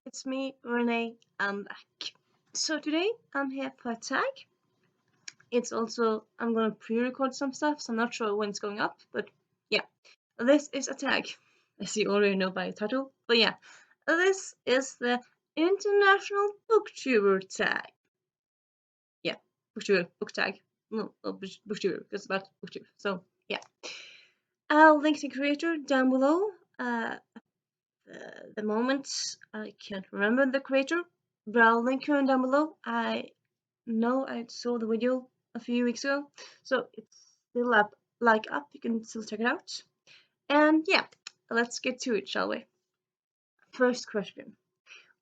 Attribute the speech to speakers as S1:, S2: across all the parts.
S1: it's me, Renee. I'm back. So today I'm here for a tag. I'm gonna pre-record some stuff, so I'm not sure when it's going up, but yeah, this is a tag, as you already know by the title. But yeah, this is the International Booktuber tag. Yeah, Booktuber, book tag. No, Booktuber, because it's about Booktube. So yeah, I'll link the creator down below. The moment I can't remember the creator, but I'll link her down below. I know I saw the video a few weeks ago, so it's still up. You can still check it out. And yeah, let's get to it, shall we? First question: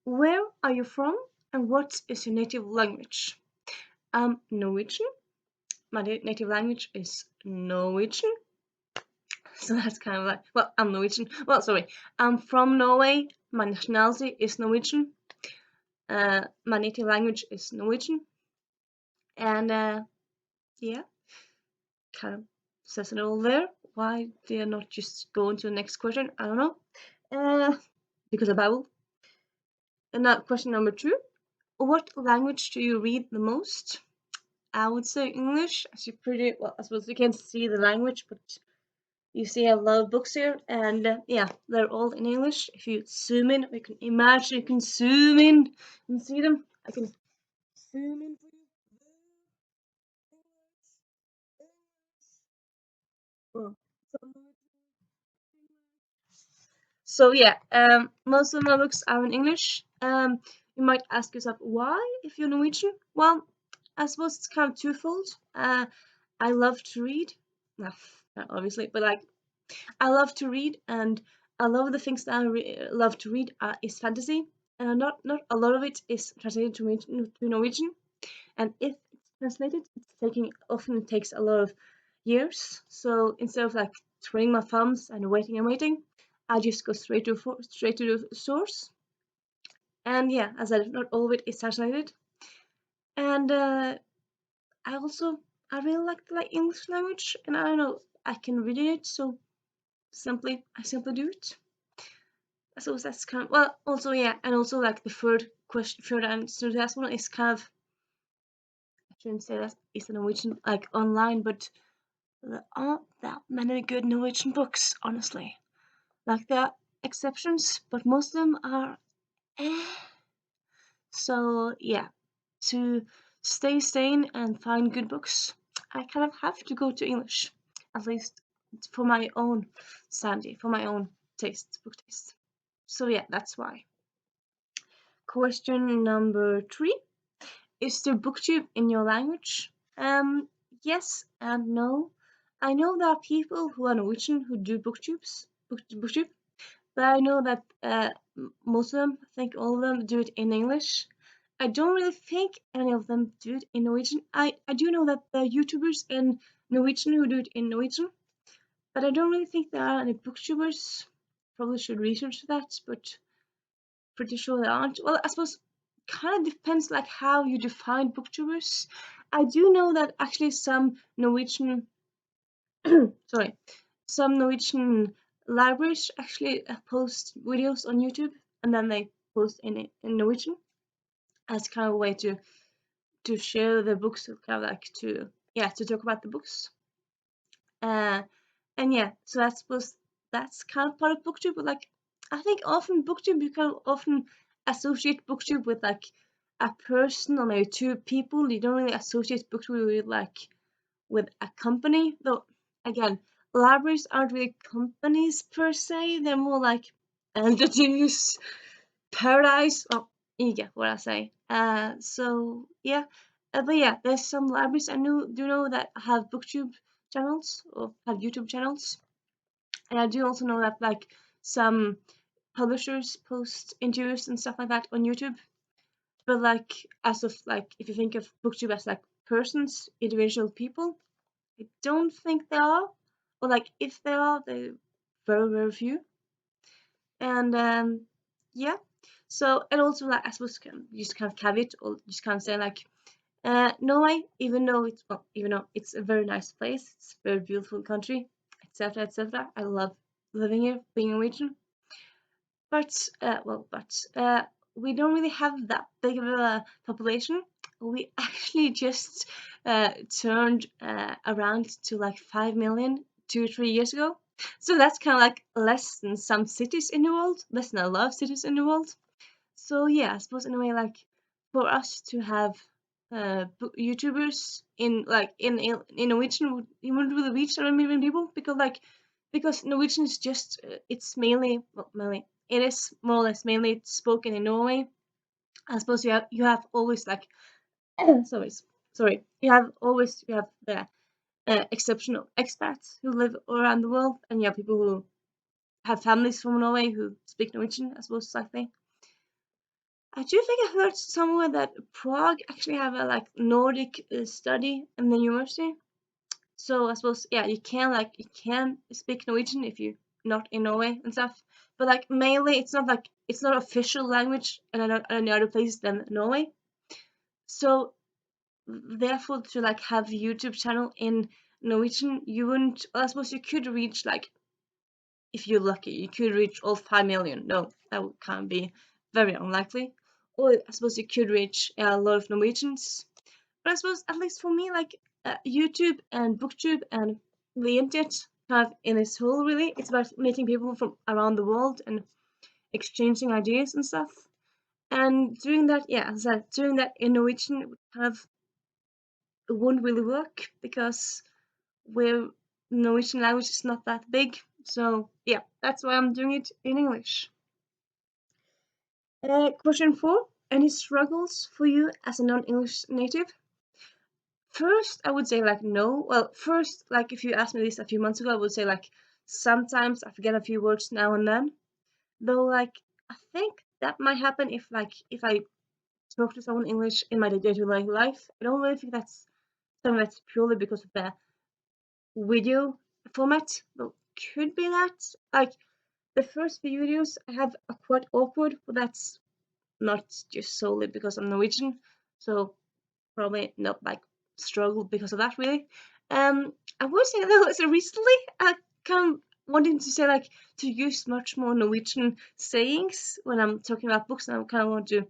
S1: where are you from, and what is your native language? I'm Norwegian. My native language is Norwegian. So that's kind of like, well, I'm Norwegian. Well, sorry, I'm from Norway. My nationality is Norwegian. My native language is Norwegian, and yeah, kind of says it all there. Why did I not just go into the next question? I don't know. Because of Bible. And now question number 2: what language do you read the most? I would say English. As you pretty well, I suppose you can't see the language, but you see a lot of books here, and yeah, they're all in English. If you zoom in, you can imagine. You can zoom in and see them. I can zoom in for you. Well, so yeah, most of my books are in English. You might ask yourself why if you're Norwegian. Well, I suppose it's kind of twofold. I love to read. Well, not obviously, but like I love to read, and a lot of the things that I love to read is fantasy, and not a lot of it is translated to Norwegian. And if it's translated, it takes a lot of years. So instead of like twiddling my thumbs and waiting, I just go straight to the source. And yeah, as I said, not all of it is translated. And I also I really like the English language, and I don't know, I can read it, so I simply do it. So that's kind of, well, also yeah, and also like the third answer to that one is kind of, I shouldn't say that it's a Norwegian like online, but there aren't that many good Norwegian books, honestly. Like there are exceptions, but most of them are eh. So yeah, to stay sane and find good books, I kind of have to go to English, at least for my own sanity, for my own book taste. So yeah, that's why. Question number 3: is there booktube in your language? Yes and no. I know there are people who are Norwegian who do booktube, but I know that most of them, I think all of them, do it in English. I don't really think any of them do it in Norwegian. I do know that there are YouTubers in Norwegian who do it in Norwegian, but I don't really think there are any booktubers. Probably should research that, but pretty sure there aren't. Well, I suppose kind of depends like how you define booktubers. I do know that actually some Norwegian sorry, some Norwegian libraries actually post videos on YouTube, and then they post in Norwegian as kind of a way to share the books, kind of like to talk about the books. Uh, and yeah, so that's kind of part of booktube. But like I think often booktube you can often associate booktube with like a person or maybe two people. You don't really associate booktube with with a company. Though again, libraries aren't really companies per se. They're more like entities, paradise. Oh, you get what I say. So yeah, but yeah, there's some libraries I do know that have booktube channels or have YouTube channels, and I do also know that like some publishers post interviews and stuff like that on YouTube. But like as of like if you think of booktube as like persons, individual people, I don't think they are, or like if they are, they're very few. And yeah, so and also like I suppose just kind of caveat or just kind of say like Norway, even though it's a very nice place, it's a very beautiful country, etc., etc. I love living here, being a Norwegian. But we don't really have that big of a population. We actually just turned around to like 5 million 2 or 3 years ago. So that's kind of like less than some cities in the world, less than a lot of cities in the world. So yeah, I suppose in a way, like for us to have YouTubers in Norwegian, you wouldn't really reach 7 million people because Norwegian is just it's mainly well, mainly it is more or less mainly spoken in Norway. I suppose you have always like sorry you have the exceptional expats who live around the world, and you have people who have families from Norway who speak Norwegian, I suppose, slightly. I do think I heard somewhere that Prague actually have a like Nordic study in the university. So I suppose yeah, you can speak Norwegian if you're not in Norway and stuff. But like mainly, it's not official language in any other place than Norway. So therefore, to like have a YouTube channel in Norwegian, you wouldn't. Well, I suppose you could reach like if you're lucky, you could reach all 5 million. No, that can't be very unlikely. Or I suppose you could reach a lot of Norwegians. But I suppose, at least for me, like YouTube and Booktube and the internet, kind of in its whole, really, it's about meeting people from around the world and exchanging ideas and stuff. And doing that, yeah, as I said, doing that in Norwegian would kind of it won't really work because we're Norwegian language is not that big. So yeah, that's why I'm doing it in English. Question 4. Any struggles for you as a non-English native? First, I would say like no. Well, first, like if you asked me this a few months ago, I would say like sometimes I forget a few words now and then. Though like I think that might happen if I spoke to someone English in my day-to-day life. I don't really think that's something that's purely because of the video format. But could be that. Like the first few videos I have are quite awkward, but that's not just solely because I'm Norwegian. So probably not like struggle because of that really. I would say though, so recently I kind of wanting to say like to use much more Norwegian sayings when I'm talking about books, and I kind of want to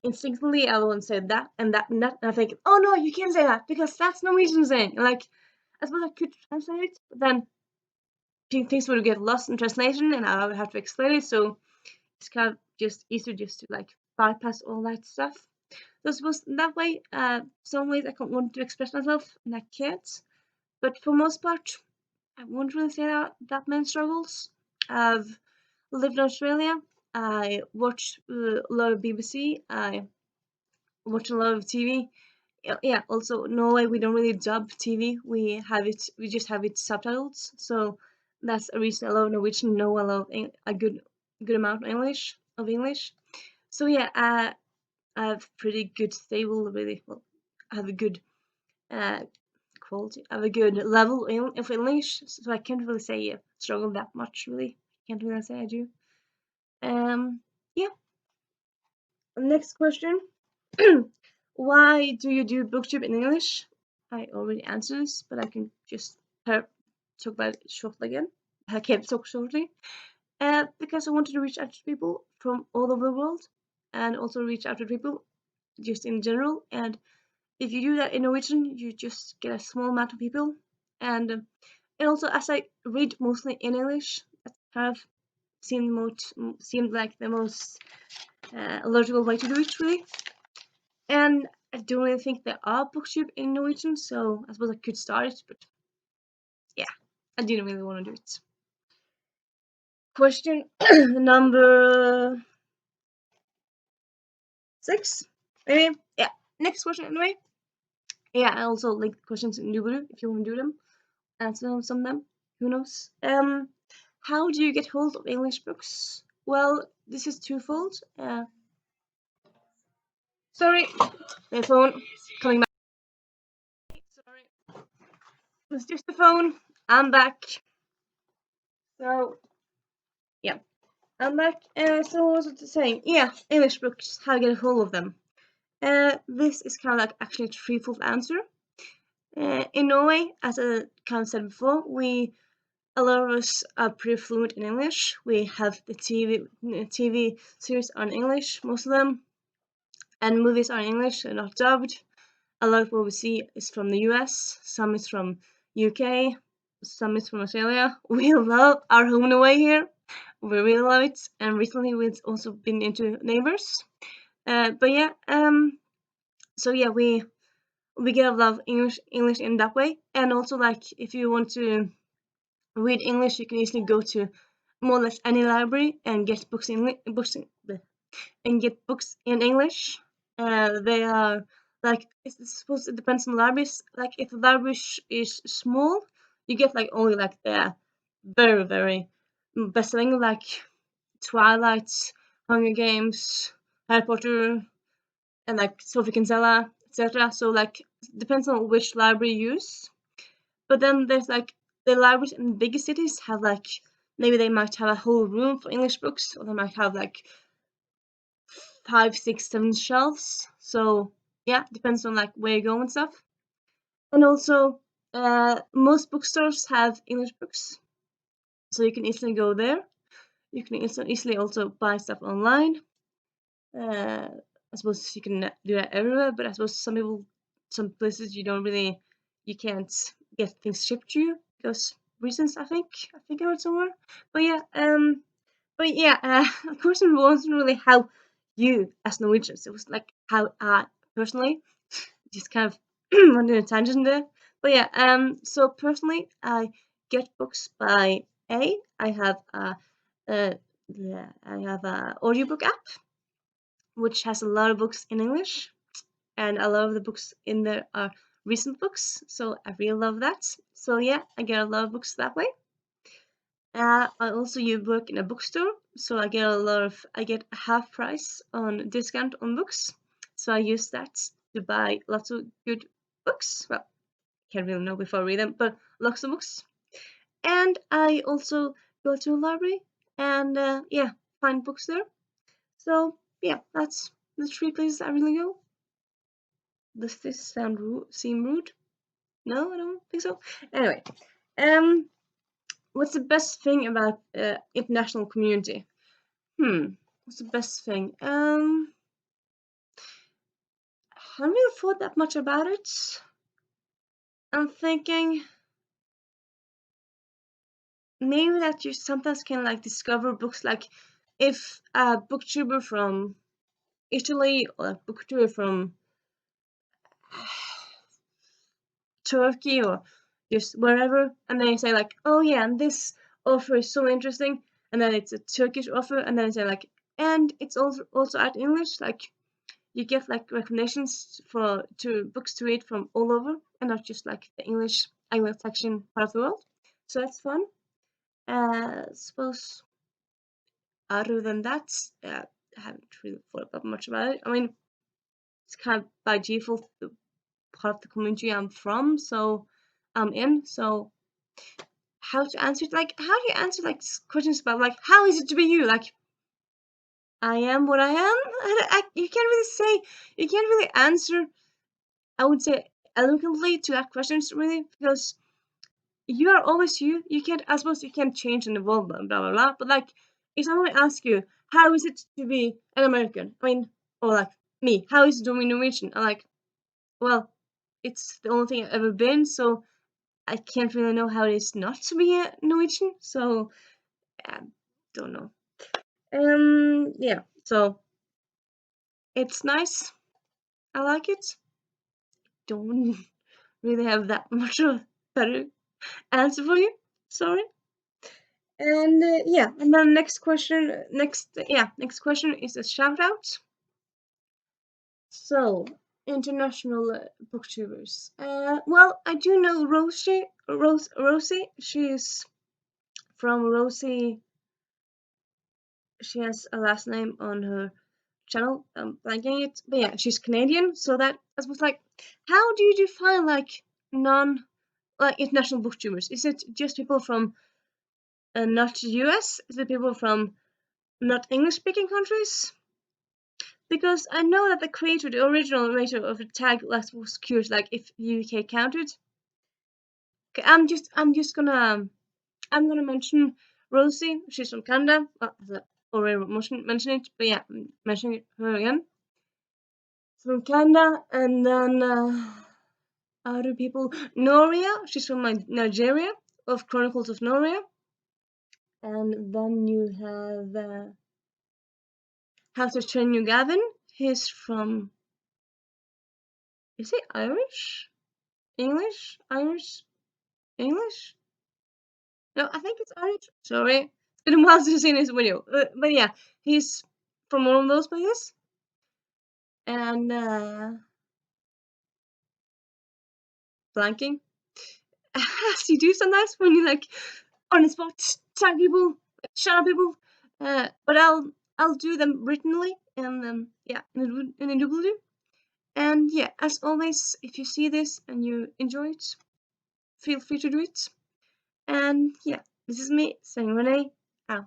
S1: instinctively I want to say that and that and that, and I think, oh no, you can't say that because that's Norwegian saying. And, like I suppose I could translate it, but then things would get lost in translation, and I would have to explain it. So it's kind of just easier just to like bypass all that stuff. So I suppose in that way, some ways I can want to express myself and I can't. But for most part, I won't really say that many struggles. I've lived in Australia. I watch a lot of BBC. I watch a lot of TV. Yeah, also Norway, we don't really dub TV. We just have it subtitles. So that's a reason a lot of Norwegian know a lot of a good amount of English. So yeah, I have pretty good stable, really well. I have a good uh, quality. I have a good level of English, so I can't really say I struggle that much. Really, can't really say I do. Yeah. Next question. Why do you do booktube in English? I already answered this, but I can just talk about it shortly again. I can't talk shortly. Because I wanted to reach out to people from all over the world, and also reach out to people just in general. And if you do that in Norwegian, you just get a small amount of people. And also, as I read mostly in English, that kind of seemed like the most logical way to do it, really. And I don't really think there are booktube in Norwegian, so I suppose I could start it, but yeah, I didn't really want to do it. Question number 6, maybe. Yeah, next question anyway. Yeah, I also link questions in Nubu if you want to do them. Answer some of them. Who knows? How do you get hold of English books? Well, this is twofold. Sorry, my phone coming back. Sorry, it's just the phone. I'm back. So yeah, I'm back. So what was I saying? Yeah, English books. How to get hold of them? This is kind of like actually a threefold answer. In Norway, as I kind of said before, we a lot of us are pretty fluent in English. We have the TV series are in English, most of them, and movies are in English and not dubbed. A lot of what we see is from the US, some is from UK, some is from Australia. We love our home and away here. We really love it, and recently we've also been into Neighbors. But yeah, so yeah, we get a lot of English in that way, and also like if you want to read English, you can easily go to more or less any library and get books in English. They are like it's supposed it depends on the libraries. Like if the library is small, you get like only like the very best selling like Twilight, Hunger Games, Harry Potter, and like Sophie Kinsella, etc. So like depends on which library you use. But then there's like the libraries in bigger cities have like maybe they might have a whole room for English books, or they might have like 5, 6, 7 shelves. So yeah, depends on like where you go and stuff. And also, most bookstores have English books, so you can easily go there. You can easily also buy stuff online. I suppose you can do that everywhere, but I suppose some places you can't get things shipped to you because reasons. I heard somewhere. But yeah, the question wasn't really how you as Norwegians. It was like how I personally just kind of went on a tangent there. But yeah, so personally, I get books by I have uh, yeah, I have a audiobook app which has a lot of books in English, and a lot of the books in there are recent books, so I really love that. So yeah, I get a lot of books that way. I also work in a bookstore, so I get a half price on discount on books. So I use that to buy lots of good books. Well, can't really know before I read them, but lots of books. And I also go to a library and yeah, find books there. So yeah, that's the 3 places I really go. Does this seem rude? No, I don't think so. Anyway, um, what's the best thing about international community? What's the best thing? I haven't really thought that much about it. I'm thinking maybe that you sometimes can like discover books like if a booktuber from Italy or a booktuber from Turkey or just wherever, and then you say like, oh yeah, and this author is so interesting, and then it's a Turkish author, and then you say like, and it's also at English, like you get like recommendations to books to read from all over, and not just like the English Anglo-Saxon part of the world. So that's fun. Suppose other than that, I haven't really thought about much about it. I mean, it's kind of by default the part of the community I'm from, so I'm in. So how to answer it? Like, how do you answer like questions about like how is it to be you? Like, I am what I am. You can't really say. You can't really answer. I would say eloquently to that question, really, because you are always you. You can't. I suppose you can't change and evolve, blah blah blah. But like, if someone asks you, how is it to be an American? I mean, or like me, how is it to be Norwegian? I'm like, well, it's the only thing I've ever been, so I can't really know how it is not to be a Norwegian. So I don't know. Yeah. So it's nice. I like it. Don't really have that much of a better answer for you. Sorry. And yeah, and then next question is a shout out. So international booktubers. Well, I do know Rosie. She's from Rosie. She has a last name on her channel. I'm blanking it, but yeah, she's Canadian. So that I was like, how do you define like international booktubers? Is it just people from not US? Is it people from not English speaking countries? Because I know that the original creator of the tag was curious, like if UK counted. Okay, I'm just gonna I'm gonna mention Rosie. She's from Canada. Well, I already mentioned it, but yeah, I'm mentioning her again. From Canada, and then other people. Noria. She's from Nigeria, of Chronicles of Noria. And then you have How to Train Your Gavin. He's from. Is he Irish? English? Irish? English? No, I think it's Irish. Sorry. It's been a while since I've seen his video. But yeah, he's from one of those places. And blanking. As you do sometimes when you like on the spot tag people, shout out people. But I'll do them writtenly and yeah, in a doobly-doo. And yeah, as always, if you see this and you enjoy it, feel free to do it. And yeah, this is me saying Renee out.